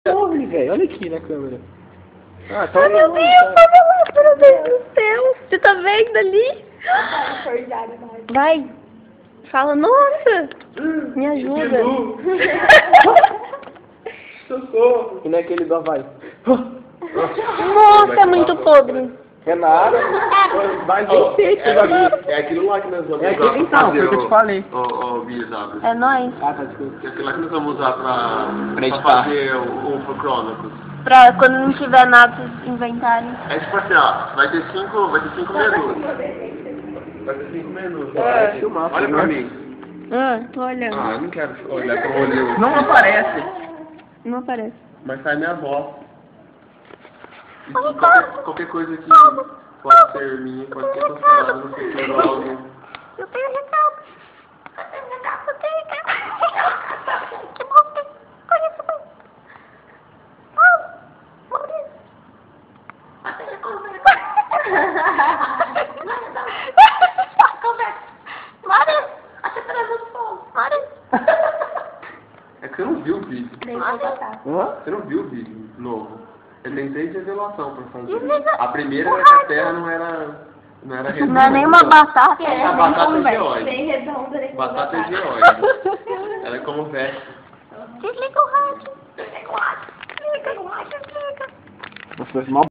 Corre, velho. Olha aqui na câmera. Ah, tá. Ai, meu Deus, meu Deus do céu. Você tá vendo ali? Vai. Fala, nossa. Me ajuda. Socorro. E não é aquele do Havaí. Nossa, é muito podre. É nada. Vai vencer, É aquilo lá que nós vamos É usar aquele pra então, fazer foi o que eu te falei. o Bizarro. É nóis. Ah, tá, desculpa. É aquilo lá que nós vamos usar pra editar. fazer o Chronicles. Pra quando não tiver nada pra inventarem. É tipo assim, ó, vai ter 5 minutos. Vai ter 5 minutos. Olha pra mim. Tô olhando. Ah, eu não quero olhar pro olho. Não aparece. Não aparece. Mas sai minha voz. E Ai, qualquer coisa que pode ser minha, pode ser considerada no futuro algo. Eu tenho recado. Eu tenho recado. Eu tenho recado. Que bom. Olha isso. Maurício. Conversa. Maurício. Acha que era do fogo. Maurício. É que você não viu o vídeo. Hã? Você não viu o vídeo novo. Eu tem 3 revelações pra fazer. Revela- A primeira era que a Terra não era Não é redonda. nenhuma batata. A batata é Conversa. geóide. Batata é geóide. Ela é como veste. Desliga o rádio. Desliga o rádio. Desliga o rádio. Desliga. Nossa,